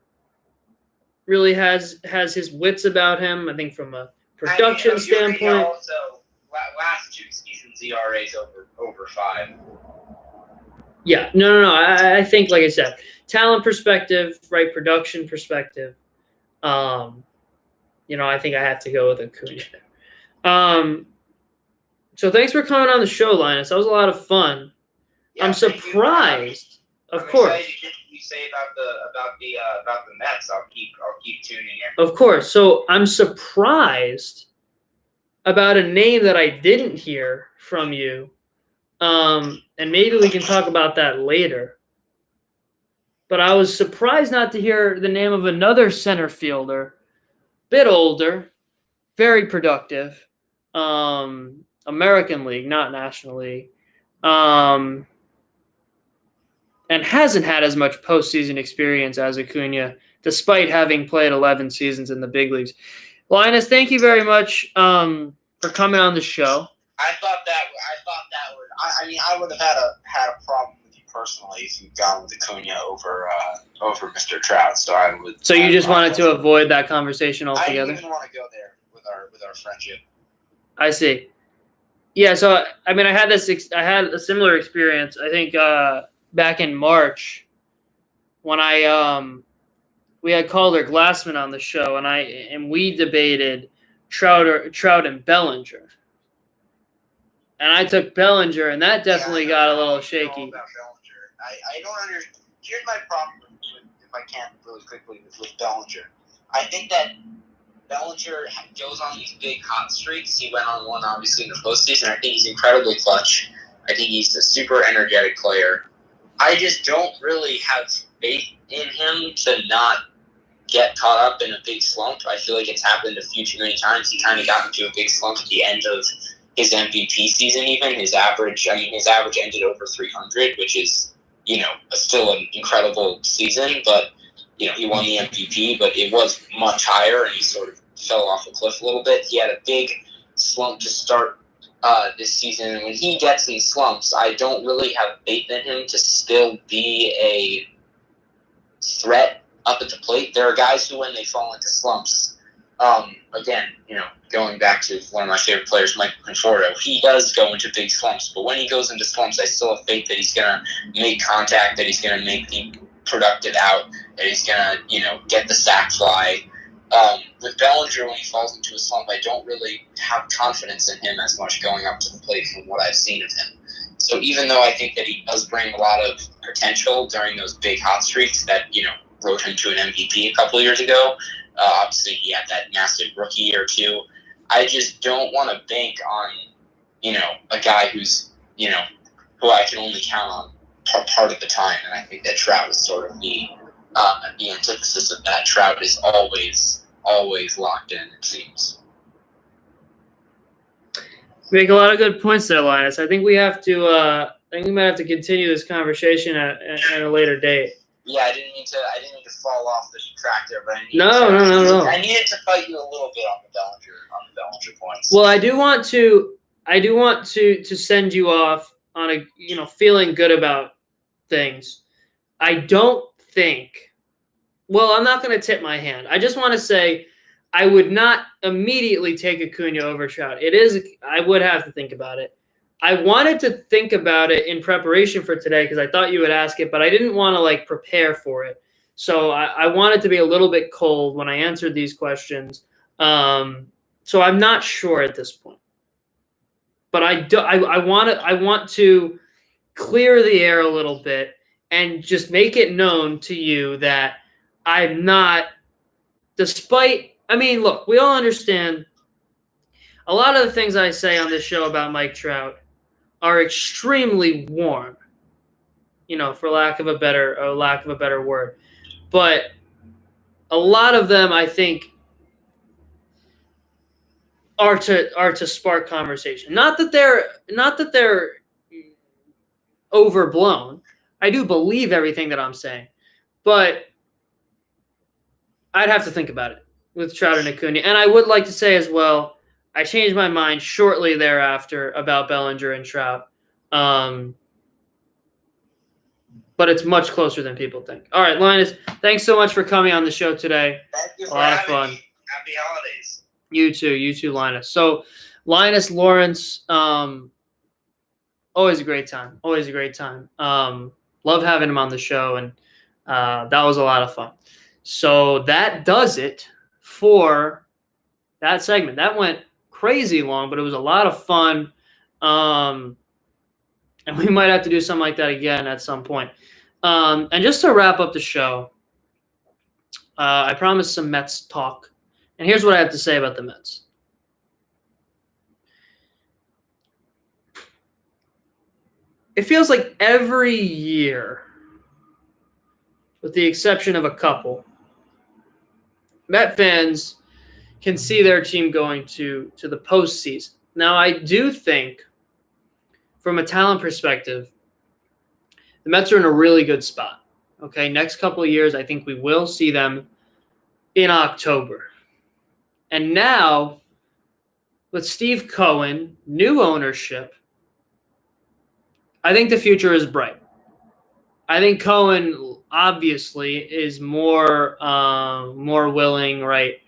really has his wits about him. I think from a production standpoint. Also, last 2 seasons, ERA is over 5. Yeah, no. I think, like I said, talent perspective, right, production perspective. I think I have to go with Acuna. So thanks for coming on the show, Linus. That was a lot of fun. Yeah, I'm surprised. Of course. You say about the Mets. I'll keep tuning in. Of course. So I'm surprised about a name that I didn't hear from you. And maybe we can talk about that later. But I was surprised not to hear the name of another center fielder, bit older, very productive, American League, not National League, and hasn't had as much postseason experience as Acuna, despite having played 11 seasons in the big leagues. Linus, thank you very much for coming on the show. I thought that would. I mean, I would have had a problem with you personally if you'd gone with Acuna over Mr. Trout. So I would. So you just wanted to avoid that conversation altogether? I didn't even want to go there with our friendship. I see. Yeah. So I mean, I had a similar experience. I think back in March when we had Calder Glassman on the show, and we debated Trout and Bellinger. And I took Bellinger, and that definitely got a little shaky. About Bellinger. I don't understand. Here's my problem if I can really quickly with Bellinger. I think that Bellinger goes on these big hot streaks. He went on one, obviously, in the postseason. I think he's incredibly clutch. I think he's a super energetic player. I just don't really have faith in him to not get caught up in a big slump. I feel like it's happened a few too many times. He kind of got into a big slump at the end of his MVP season. Even his average ended over 300, which is, still an incredible season. But, he won the MVP, but it was much higher, and he sort of fell off a cliff a little bit. He had a big slump to start this season, and when he gets in slumps, I don't really have faith in him to still be a threat up at the plate. There are guys who, when they fall into slumps, again, going back to one of my favorite players, Michael Conforto, he does go into big slumps, but when he goes into slumps, I still have faith that he's going to make contact, that he's going to make the productive out, that he's going to, get the sac fly. With Bellinger, when he falls into a slump, I don't really have confidence in him as much going up to the plate from what I've seen of him. So even though I think that he does bring a lot of potential during those big hot streaks that, wrote him to an MVP a couple of years ago. Obviously, he had that massive rookie year, too. I just don't want to bank on, a guy who's, who I can only count on part of the time. And I think that Trout is sort of the antithesis of that. Trout is always locked in, it seems. You make a lot of good points there, Linus. I think we have to. I think we might have to continue this conversation at a later date. Yeah, I didn't mean to fall off this track there, but I needed to fight you a little bit on the Bellinger points. Well, I do want to send you off on a feeling good about things. I don't think. Well, I'm not going to tip my hand. I just want to say I would not immediately take Acuna over Trout. I would have to think about it. I wanted to think about it in preparation for today because I thought you would ask it, but I didn't want to prepare for it. So I wanted to be a little bit cold when I answered these questions. So I'm not sure at this point. But I want to clear the air a little bit and just make it known to you that I'm not, look, we all understand a lot of the things I say on this show about Mike Trout are extremely warm, for lack of a better word. But a lot of them, I think, are to spark conversation. Not that they're overblown. I do believe everything that I'm saying, but I'd have to think about it with Trout and Acuna. And I would like to say as well, I changed my mind shortly thereafter about Bellinger and Trout. But it's much closer than people think. All right, Linus, thanks so much for coming on the show today. Thank you for a lot of having fun. me. Happy holidays. You too, Linus. So, Linus Lawrence, always a great time. Love having him on the show, and that was a lot of fun. So that does it for that segment. That went crazy long, but it was a lot of fun. And we might have to do something like that again at some point. And just to wrap up the show, I promised some Mets talk. And here's what I have to say about the Mets. It feels like every year, with the exception of a couple, Met fans can see their team going to the postseason. Now, I do think, from a talent perspective, the Mets are in a really good spot. Okay, next couple of years, I think we will see them in October. And now, with Steve Cohen, new ownership, I think the future is bright. I think Cohen obviously is more willing, right?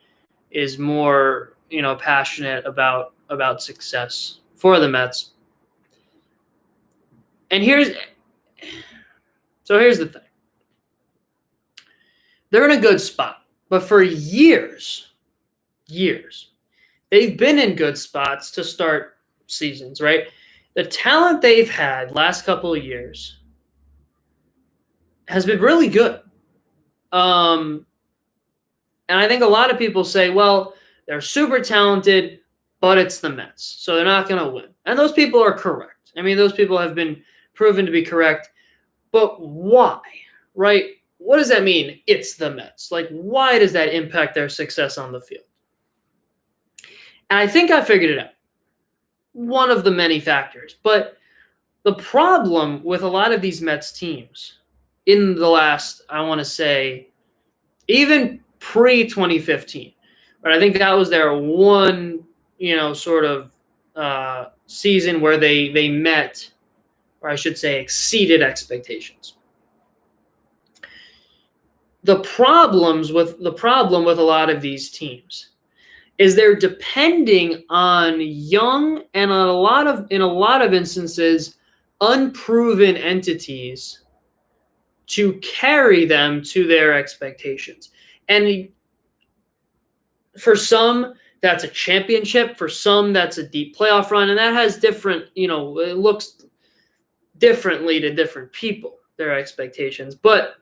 Is more passionate about success for the Mets. And here's the thing. They're in a good spot, but for years, they've been in good spots to start seasons, right? The talent they've had last couple of years has been really good. And I think a lot of people say, well, they're super talented, but it's the Mets, so they're not going to win. And those people are correct. I mean, those people have been proven to be correct. But why, right? What does that mean? It's the Mets. Why does that impact their success on the field? And I think I figured it out. One of the many factors. But the problem with a lot of these Mets teams in the last, I want to say, even pre-2015, right? I think that was their one, sort of season where they met, or I should say exceeded expectations. The problem with a lot of these teams is they're depending on young and in a lot of instances unproven entities to carry them to their expectations. And for some, that's a championship. For some, that's a deep playoff run. And that has different, it looks differently to different people. their expectations. But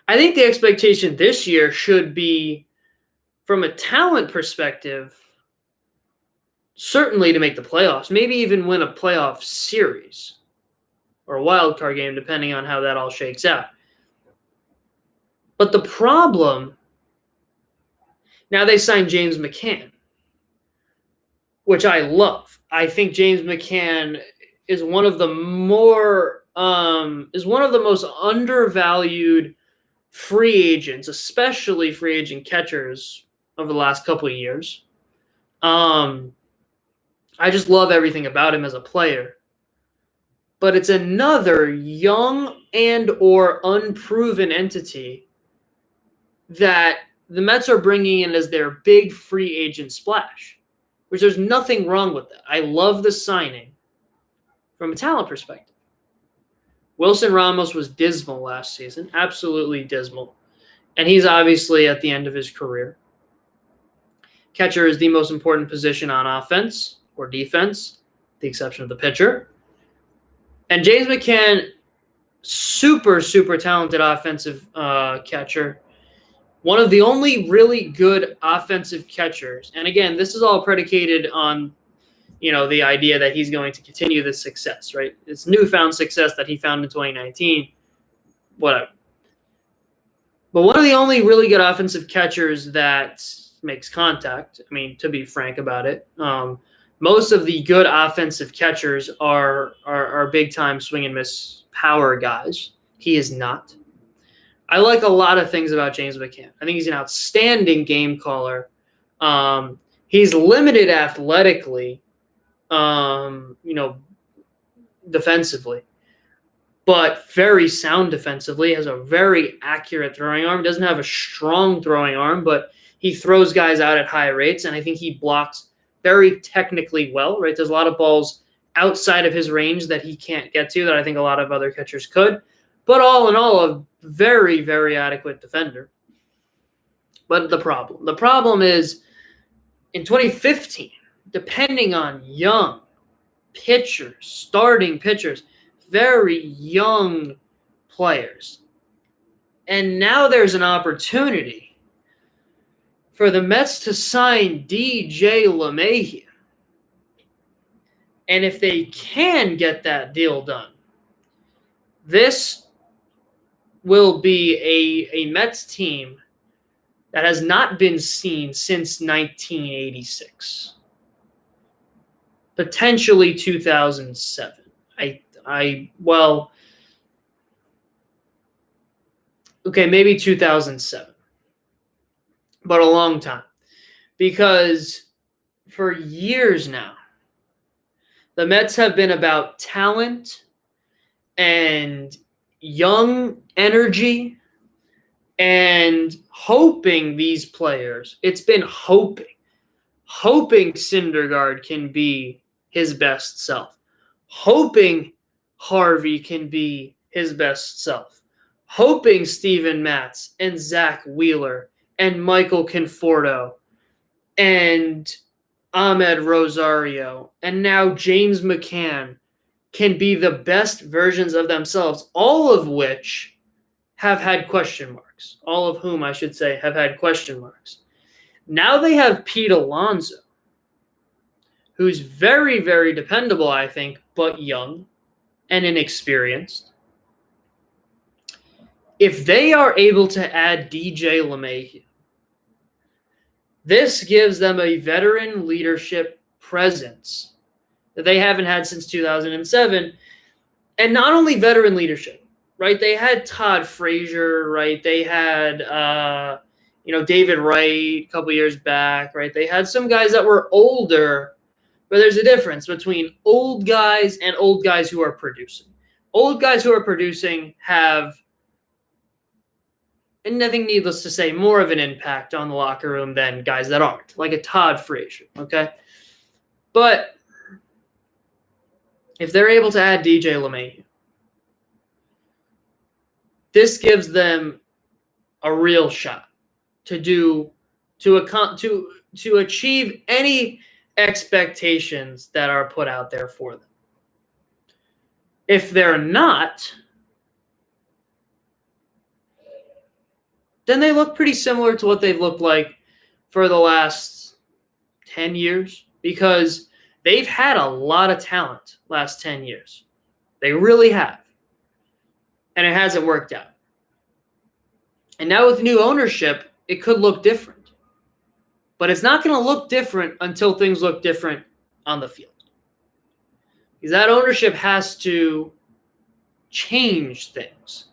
I think the expectation this year should be, from a talent perspective, certainly to make the playoffs, maybe even win a playoff series or a wild card game, depending on how that all shakes out. But the problem, now they signed James McCann, which I love. I think James McCann is one of the most undervalued free agents, especially free agent catchers over the last couple of years. I just love everything about him as a player. But it's another young and or unproven entity that the Mets are bringing in as their big free agent splash, which there's nothing wrong with that. I love the signing from a talent perspective. Wilson Ramos was dismal last season, absolutely dismal. And he's obviously at the end of his career. Catcher is the most important position on offense or defense, with the exception of the pitcher. And James McCann, super, super talented offensive catcher. One of the only really good offensive catchers. And again, this is all predicated on, the idea that he's going to continue this success, right? It's newfound success that he found in 2019, whatever. But one of the only really good offensive catchers that makes contact, to be frank about it, most of the good offensive catchers are big-time swing and miss power guys. He is not. I like a lot of things about James McCann. I think he's an outstanding game caller. He's limited athletically, defensively, but very sound defensively, has a very accurate throwing arm, doesn't have a strong throwing arm, but he throws guys out at high rates, and I think he blocks very technically well, right? There's a lot of balls outside of his range that he can't get to that I think a lot of other catchers could. But all in all, a very, very adequate defender. But the problem is in 2015, depending on young pitchers, starting pitchers, very young players. And now there's an opportunity for the Mets to sign DJ LeMahieu. And if they can get that deal done, this will be a Mets team that has not been seen since 1986. Potentially 2007. Maybe 2007. But a long time. Because for years now, the Mets have been about talent and young energy and hoping these players, it's been hoping Syndergaard can be his best self, hoping Harvey can be his best self, hoping Steven Matz and Zach Wheeler and Michael Conforto and Ahmed Rosario and now James McCann can be the best versions of themselves, all of which have had question marks. All of whom, I should say, have had question marks. Now they have Pete Alonso, who's very, very dependable, I think, but young and inexperienced. If they are able to add DJ LeMahieu, this gives them a veteran leadership presence that they haven't had since 2007. And not only veteran leadership, right? They had Todd Frazier, right? They had, David Wright a couple years back, right? They had some guys that were older, but there's a difference between old guys and old guys who are producing. Old guys who are producing have, and nothing needless to say, more of an impact on the locker room than guys that aren't, like a Todd Frazier, okay? But if they're able to add DJ LeMahieu, this gives them a real shot to achieve any expectations that are put out there for them. If they're not, then they look pretty similar to what they've looked like for the last 10 years, because they've had a lot of talent last 10 years. They really have. And it hasn't worked out. And now with new ownership, it could look different. But it's not going to look different until things look different on the field. Because that ownership has to change things.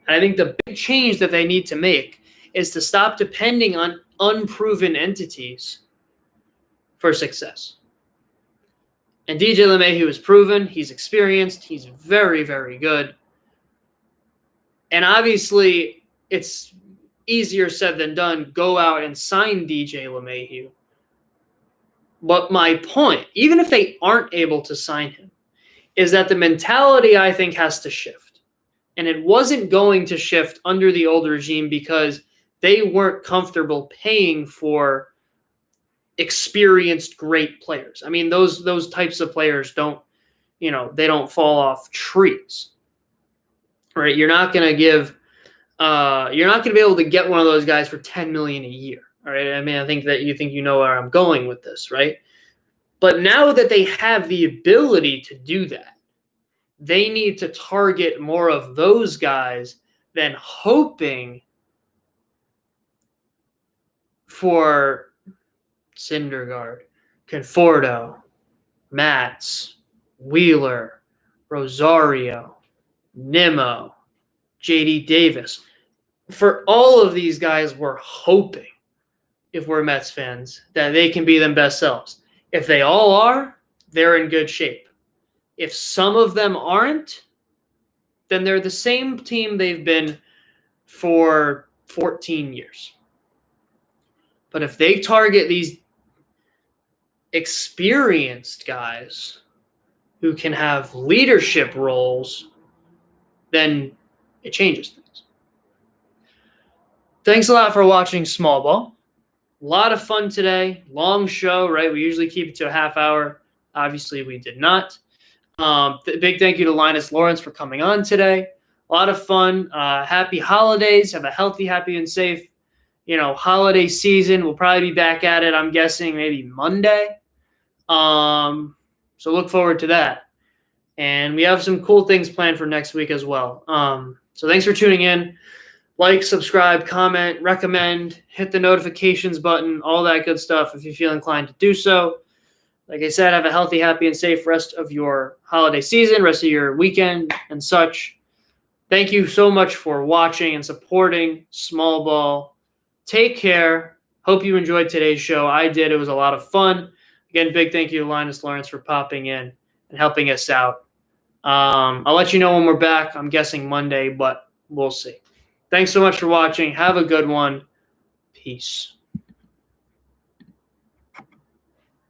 And I think the big change that they need to make is to stop depending on unproven entities for success. And DJ LeMahieu is proven. He's experienced. He's very, very good. And obviously, it's easier said than done. Go out and sign DJ LeMahieu. But my point, even if they aren't able to sign him, is that the mentality, I think, has to shift. And it wasn't going to shift under the old regime because they weren't comfortable paying for experienced great players. I mean, those types of players don't, they don't fall off trees, right? You're not going to be able to get one of those guys for $10 million a year. All right. I mean, I think that you know where I'm going with this, right? But now that they have the ability to do that, they need to target more of those guys than hoping for Syndergaard, Conforto, Matz, Wheeler, Rosario, Nimmo, J.D. Davis. For all of these guys, we're hoping, if we're Mets fans, that they can be them best selves. If they all are, they're in good shape. If some of them aren't, then they're the same team they've been for 14 years. But if they target these experienced guys who can have leadership roles, then it changes things. Thanks a lot for watching Small Ball. A lot of fun today. Long show, right? We usually keep it to a half hour. Obviously, we did not. Big thank you to Linus Lawrence for coming on today. A lot of fun. Happy holidays. Have a healthy, happy, and safe, holiday season. We'll probably be back at it, I'm guessing, maybe Monday. So look forward to that. And we have some cool things planned for next week as well. So thanks for tuning in. Like, subscribe, comment, recommend, hit the notifications button, all that good stuff if you feel inclined to do so. Like I said, have a healthy, happy, and safe rest of your holiday season, rest of your weekend, and such. Thank you so much for watching and supporting Small Ball. Take care. Hope you enjoyed today's show. I did. It was a lot of fun. Again, big thank you to Linus Lawrence for popping in and helping us out. I'll let you know when we're back. I'm guessing Monday, but we'll see. Thanks so much for watching. Have a good one. Peace.